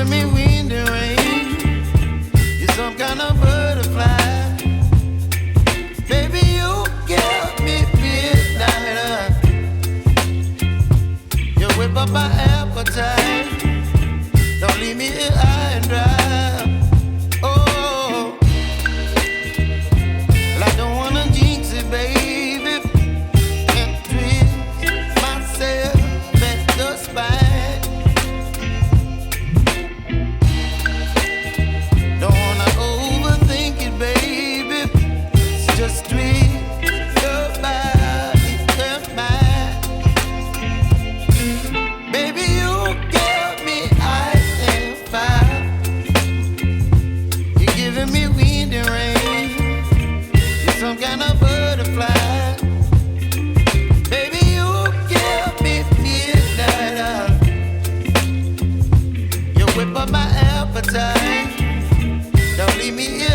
giving me wind and rain. You're some kind of butterfly. Baby, you give me midnight. You whip up my appetite. Don't leave me here high and dry. Oh, well, I don't wanna jinx it, baby. Can't twist myself at the spine. Don't wanna overthink it, baby. It's just twist your body and mine. Baby, you give me ice and fire. You're giving me wind and rain. You're some kind of butterfly. Baby, you give me midnight. You whip up my appetite. Don't leave me here